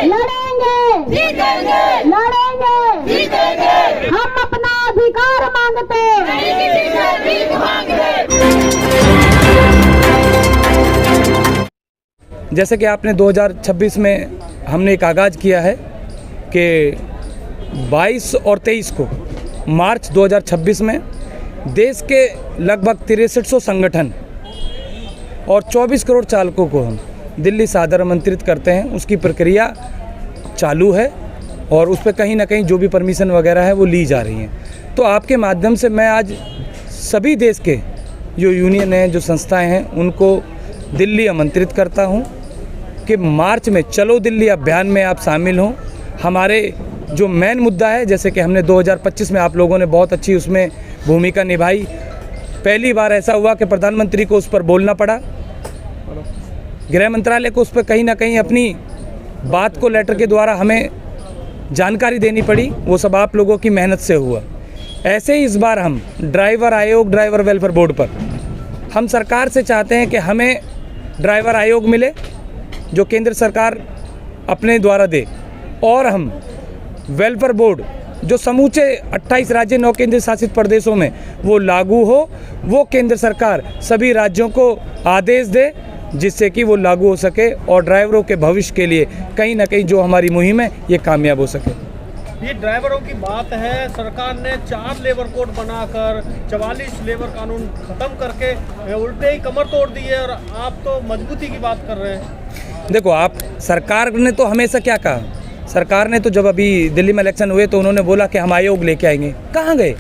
लड़ेंगे जीतेंगे, लड़ेंगे जीतेंगे, हम अपना अधिकार मांगते नहीं किसी से भीख मांगते। जैसे कि आपने 2026 में हमने एक आगाज़ किया है कि 22 और 23 को मार्च 2026 में देश के लगभग 6300 संगठन और 24 करोड़ चालकों को हम दिल्ली से आदर आमंत्रित करते हैं। उसकी प्रक्रिया चालू है और उस पर कहीं ना कहीं जो भी परमिशन वगैरह है वो ली जा रही हैं। तो आपके माध्यम से मैं आज सभी देश के जो यूनियन हैं, जो संस्थाएं हैं, उनको दिल्ली आमंत्रित करता हूं कि मार्च में चलो दिल्ली अभियान में आप शामिल हों। हमारे जो मेन मुद्दा है, जैसे कि हमने 2025 में आप लोगों ने बहुत अच्छी उसमें भूमिका निभाई। पहली बार ऐसा हुआ कि प्रधानमंत्री को उस पर बोलना पड़ा, गृह मंत्रालय को उस पर कहीं ना कहीं अपनी बात को लेटर के द्वारा हमें जानकारी देनी पड़ी। वो सब आप लोगों की मेहनत से हुआ। ऐसे ही इस बार हम ड्राइवर आयोग, ड्राइवर वेलफेयर बोर्ड पर हम सरकार से चाहते हैं कि हमें ड्राइवर आयोग मिले जो केंद्र सरकार अपने द्वारा दे, और हम वेलफेयर बोर्ड जो समूचे 28 राज्य 9 केंद्र शासित प्रदेशों में वो लागू हो, वो केंद्र सरकार सभी राज्यों को आदेश दे जिससे कि वो लागू हो सके और ड्राइवरों के भविष्य के लिए कहीं ना कहीं जो हमारी मुहिम है ये कामयाब हो सके। ये ड्राइवरों की बात है, सरकार ने 4 लेबर कोड बनाकर 44 लेबर कानून खत्म करके उल्टे ही कमर तोड़ दी है, और आप तो मजबूती की बात कर रहे हैं। देखो, आप सरकार ने तो हमेशा क्या कहा, सरकार ने तो जब अभी दिल्ली में इलेक्शन हुए तो उन्होंने बोला कि हम आयोग लेके आएंगे। कहाँ गए?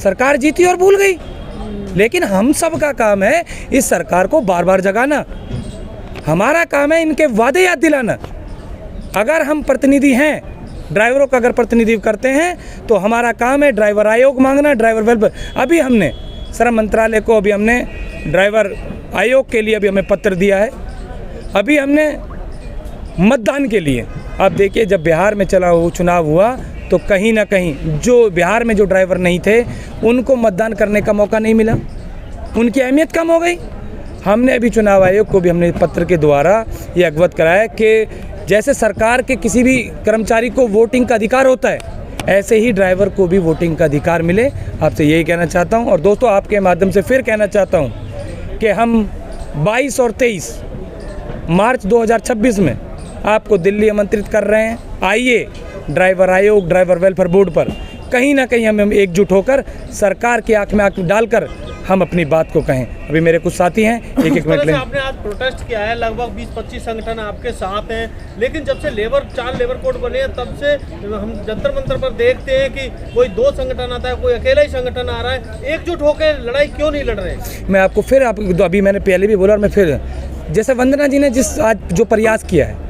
सरकार जीती और भूल गई। लेकिन हम सब का काम है इस सरकार को बार बार जगाना। हमारा काम है इनके वादे याद दिलाना। अगर हम प्रतिनिधि हैं, ड्राइवरों का अगर प्रतिनिधित्व करते हैं तो हमारा काम है ड्राइवर आयोग मांगना, ड्राइवर वेलफेयर। अभी हमने श्रम मंत्रालय को हमने ड्राइवर आयोग के लिए हमें पत्र दिया है। अभी हमने मतदान के लिए, आप देखिए जब बिहार में चुनाव हुआ तो कहीं ना कहीं जो बिहार में जो ड्राइवर नहीं थे उनको मतदान करने का मौका नहीं मिला, उनकी अहमियत कम हो गई। हमने अभी चुनाव आयोग को भी हमने पत्र के द्वारा ये अवगत कराया कि जैसे सरकार के किसी भी कर्मचारी को वोटिंग का अधिकार होता है, ऐसे ही ड्राइवर को भी वोटिंग का अधिकार मिले। आपसे यही कहना चाहता हूँ। और दोस्तों, आपके माध्यम से फिर कहना चाहता हूँ कि हम 22 और 23 मार्च 2026 में आपको दिल्ली आमंत्रित कर रहे हैं। आइए ड्राइवर आयोग, ड्राइवर वेलफेयर बोर्ड पर कहीं ना कहीं हम एकजुट होकर सरकार की आंख में आंख डालकर हम अपनी बात को कहें। अभी मेरे कुछ साथी हैं, एक मिनट लें। आपने आज प्रोटेस्ट किया है, लगभग 20-25 संगठन आपके साथ हैं, लेकिन जब से 4 लेबर कोड बने हैं तब से हम जंतर मंतर पर देखते हैं कि कोई 2 संगठन आता है, कोई अकेला ही संगठन आ रहा है। एकजुट होकर लड़ाई क्यों नहीं लड़ रहे? मैं आपको फिर अभी मैंने पहले भी बोला और मैं फिर, जैसे वंदना जी ने जिस आज जो प्रयास किया है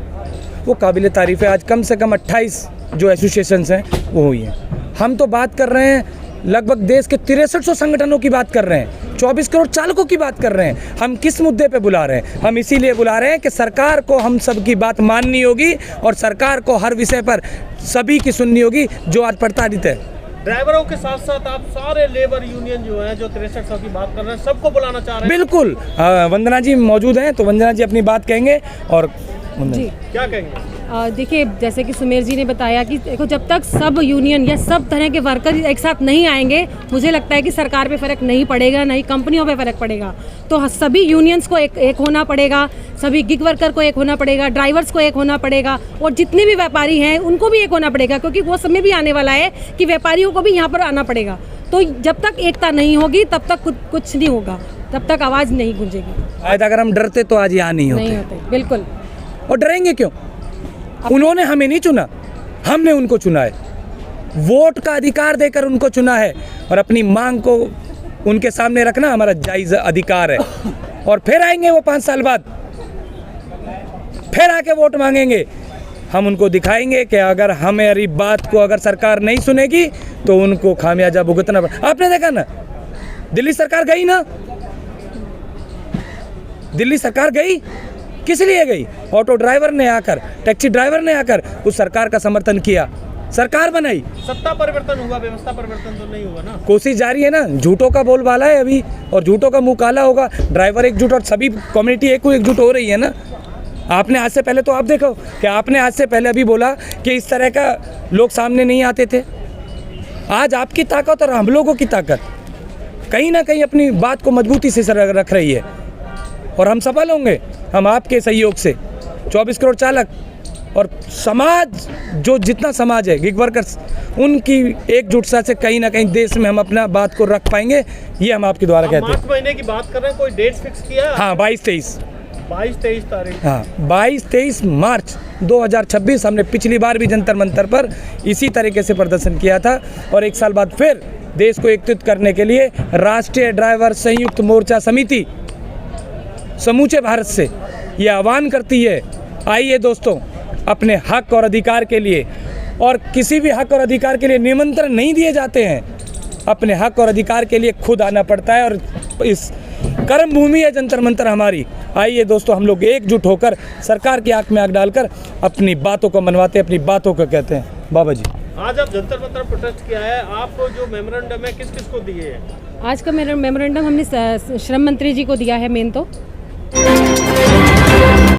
वो काबिल तारीफ़ है। आज कम से कम 28 जो एसोसिएशंस हैं वो हुई हैं। हम तो बात कर रहे हैं लगभग देश के 6300 संगठनों की बात कर रहे हैं, 24 करोड़ चालकों की बात कर रहे हैं। हम किस मुद्दे पे बुला रहे हैं? हम इसीलिए बुला रहे हैं कि सरकार को हम सब की बात माननी होगी और सरकार को हर विषय पर सभी की सुननी होगी जो आज प्रताड़ित है। ड्राइवरों के साथ साथ आप सारे लेबर यूनियन जो हैं, जो 6300 की बात कर रहे हैं, सबको बुलाना चाह रहे हैं? बिल्कुल। वंदना जी मौजूद हैं तो वंदना जी अपनी बात कहेंगे। और जी क्या कहेंगे? देखिए, जैसे कि सुमेर जी ने बताया कि देखो, जब तक सब यूनियन या सब तरह के वर्कर एक साथ नहीं आएंगे, मुझे लगता है कि सरकार पे फ़र्क नहीं पड़ेगा, नहीं कंपनियों पे फ़र्क पड़ेगा। तो सभी यूनियंस को एक होना पड़ेगा, सभी गिग वर्कर को एक होना पड़ेगा, ड्राइवर्स को एक होना पड़ेगा, और जितने भी व्यापारी हैं उनको भी एक होना पड़ेगा, क्योंकि वो समय भी आने वाला है कि व्यापारियों को भी यहाँ पर आना पड़ेगा। तो जब तक एकता नहीं होगी तब तक कुछ नहीं होगा, तब तक आवाज़ नहीं गूंजेगी। अगर हम डरते तो आज यहाँ नहीं होते। बिल्कुल। और डरेंगे क्यों? उन्होंने हमें नहीं चुना, हमने उनको चुना है। वोट का अधिकार देकर उनको चुना है और अपनी मांग को उनके सामने रखना हमारा जायज़ अधिकार है। और फिर आएंगे वो 5 साल बाद, फिर आके वोट मांगेंगे। हम उनको दिखाएंगे कि अगर हमारी बात को अगर सरकार नहीं सुनेगी तो उनको खामियाजा भुगतना पड़ेगा। आपने देखा ना, दिल्ली सरकार गई ना, दिल्ली सरकार गई किस लिए गई? ऑटो ड्राइवर ने आकर, टैक्सी ड्राइवर ने आकर उस सरकार का समर्थन किया, सरकार बनाई। सत्ता परिवर्तन हुआ, व्यवस्था परिवर्तन तो नहीं हुआ ना। कोशिश जारी है ना, झूठों का बोलबाला है अभी और झूठों का मुंह काला होगा। ड्राइवर एकजुट और सभी कम्युनिटी एकजुट हो रही है ना। आपने आज से पहले तो आप देखो कि आपने आज से पहले अभी बोला कि इस तरह का लोग सामने नहीं आते थे। आज आपकी ताकत और हम लोगों की ताकत कहीं ना कहीं अपनी बात को मजबूती से रख रही है और हम सफल होंगे। हम आपके सहयोग से 24 करोड़ चालक और समाज, जो जितना समाज है गिग वर्कर्स, उनकी एकजुटता से कहीं ना कहीं देश में हम अपना बात को रख पाएंगे, ये हम आपके द्वारा कहते हैं। मार्च महीने की बात कर रहे हैं, कोई डेट फिक्स किया है? हाँ, 22-23 तारीख। हाँ, 22-23 मार्च 2026 हमने पिछली बार भी जंतर मंतर पर इसी तरीके से प्रदर्शन किया था और एक साल बाद फिर देश को एकत्रित करने के लिए राष्ट्रीय ड्राइवर संयुक्त मोर्चा समिति समूचे भारत से ये आह्वान करती है, आइए दोस्तों, अपने हक और अधिकार के लिए, और किसी भी हक और अधिकार के लिए निमंत्रण नहीं दिए जाते हैं, अपने हक और अधिकार के लिए खुद आना पड़ता है और इस कर्म भूमि है जंतर मंतर हमारी। आइए दोस्तों, हम लोग एकजुट होकर सरकार की आंख में आंख डालकर अपनी बातों को मनवाते हैं, अपनी बातों को कहते हैं। बाबा जी, आज आप जंतर मंतर प्रोटेस्ट किया है, आपको जो मेमोरेंडम है किस किस को दिए हैं? आज का मेमोरेंडम हमने श्रम मंत्री जी को दिया है मेन तो।